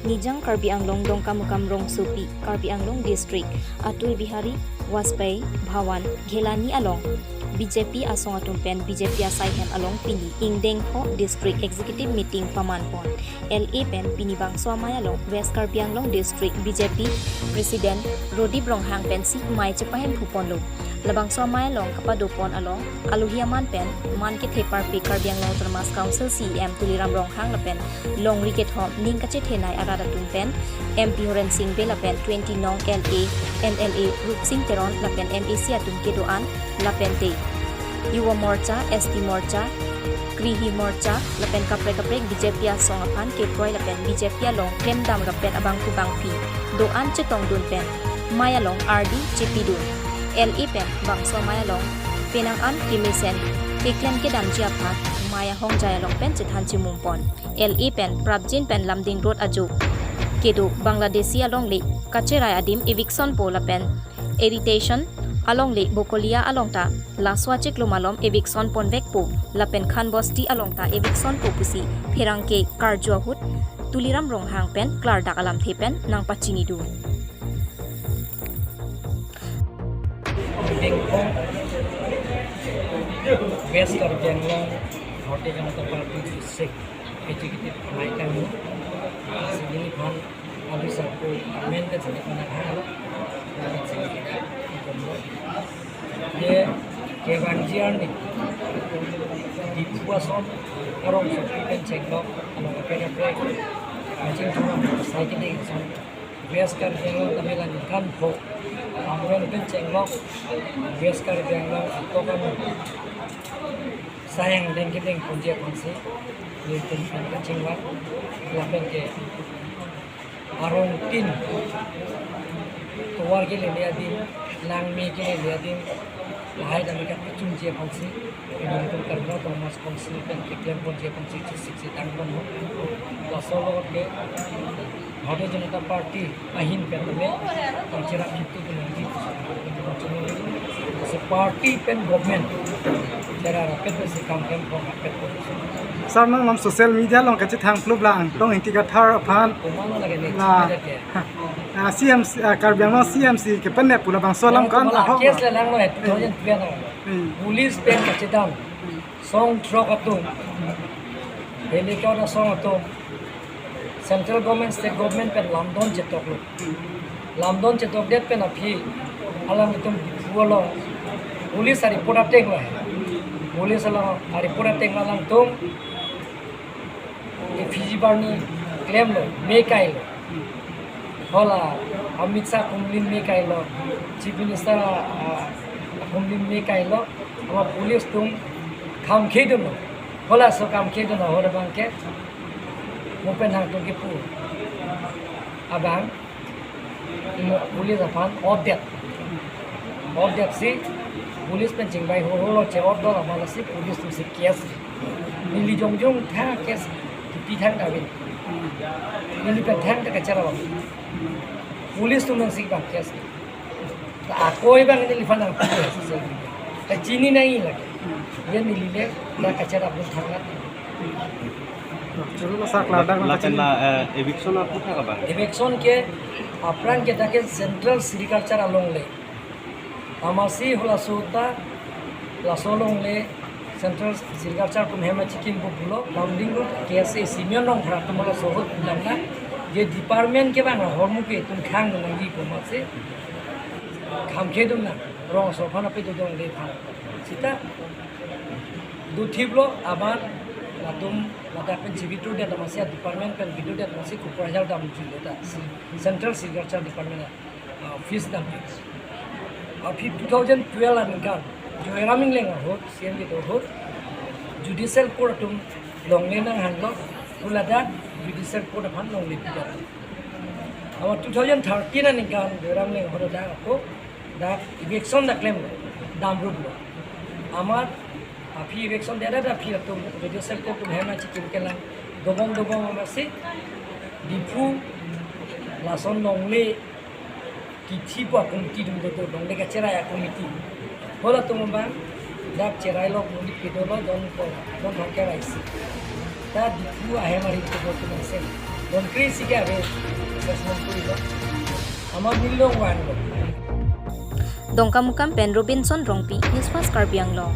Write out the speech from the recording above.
Nijang Karbi Anglong Dongkamukam Rong Supi, Karbi Anglong District, Atul Bihari Waspai Bhawan Ghelani Along, BJP Asong Atumpen, BJP Asaihem Along Pini, Ingdeng Ho District Executive Meeting Pamanpon, LA Pen Pinibang Swamay Along, West Karbi Anglong District, BJP President Rodi Bronghang Pensi Mai Cepahem Puponlo, Labang Swamay Along Kapadopon Along, Aluhiaman Pen, Man Ke Thepar Pe Karbi Anglong Termas Council CM Tuliram Bronghang Lapen, Long Riket Hom Ning Kache Thenai Arada Tumpen, MP Horen Singh Be Lapen 20 Nong LA, NLA Rup Singh Teron Lapen MEC Atum Kedoan Lapen Te, Yuwa Morcha, ST Morcha, Krihi Morcha, Lapen Kapre BJP Asong Apan Keproy Lapen BJP Along Klem Dam Lapen Abang Kubang Pi, Doan Chetong Dun Pen, Maya Long RD Chipidun, LE Pen Bangso Maya Long, Penang An Kimisen, Keklem Kedam Jiapat, Maya Hong Jaya Long Pen Chethan Chimumpon, LE Pen Prabjin Pen Lamding Road Aju, Kedo Bangladeshi Along Le, Kacherai Adim Eviction Pola Pen, Irritation Along Le Bokolia Alongta, Laswa Chiklumalom Eviction Ponvekpo, Lapen Khan Bosti Alongta Eviction Popusi, Perangke Karjua Hut, Tuliram Ronghang Pen, Klardak Alam Thepen, Nang Pachinidu. West Karbi Anglong Bharatiya Janata Party District Executive Maikan Sini Phan Abhi Sabko Main ka Sini Phan Halo ये केवांजियार नि दिपुआसम करम सफिपेन चेकबक अनोपेना ब्रेक मैचिंग थोड़ा साइकिलिंग सम वेस्ट Karbi Anglong तमिलन निकान फो आमरेन पेन चेकबक वेस्ट Karbi Anglong अतोकन sayang dan kita yang kunci kunci ini tentang kecingwan lapen ke arong tin tuar ke lihat din lang mi ke lihat din lahai dan mereka kunci kunci ini untuk kerja Thomas kunci dan kekian kunci kunci sisi tanggung lasolo ke Bharatiya Janata Party ahin pen में पंचरा fifty के लगी से party pen government जरा रपेट से काम को रपेट को sir नम social media लोग कच्चे थंग प्लुब लांग लोग इंटी का थार अफान ना CM Karbi Anglong CMC के पन्ने पुला बांग सोलम कान ला हो केस ले लांग है 2012 पुलिस पेन कच्चे दाम सॉन्ग ट्रक अतुम हेलीकॉप्टर सॉन्ग अतुम सेंट्रल गवर्नमेंट स्टेट गवर्नमेंट पेन लामदोन चेतोक डेट पेन अभी अलग तुम बोलो पुलिस आ रिपोर्ट टेक ला पुलिस आ रिपोर्ट टेक ला तुम फिजी बारनी क्लेम लो मे काई लो होला अमित शाह कुमलिन मे काई लो चीफ मिनिस्टर कुमलिन मे काई लो हम पुलिस तुम काम खेदो लो होला सो काम खेदो ना हो रबांग के Mupen hang tu kipu, abang, polis apan objek si, polis pencing bayi holo cewek dolar malah si polis tu si kes, nili jong thang kes, tipi thang kawin, nili pen thang tak cara bang, polis tu nang si bang kes, aku bang nili pandang polis, tak cini naik lagi, dia nili le, nak cara pun thang lagi. eviction ke apran ke take central agriculture along le amasi hola sota la solong le central agriculture kum hema chikim bu bulo landing road kese senior nong khara tumala sohot lamna je department ke bang hormu ke tum khang nangi ko mase kham ke dum na rong sofana pe dong le tha sita du thiblo abar latum lada pen jibitu dia masih department pen bidu dia masih kuprajal dam jileta central agriculture department office dam api 2012 an kan joiraming leng hot cm to hot judicial court tum longle nang hanlo ulada judicial court phan longle pida awa 2013 an kan joiram leng hot da ko da eviction da claim dam rut amar api eviction dia ada api tu judicial court tu hema chikim kelang dobong masih dipu lason longle kici pa komiti dum do longle ka cerai komiti hola tu mbang dak cerai lo mundi pido lo don ko don hoke raisi ta dipu hema ri tu masih মন্ত্ৰী চিকে আমি assessment কৰিব আমাৰ নিলেও one Dongkamukam Pen Robinson Rongpi, News First Karbi Anglong.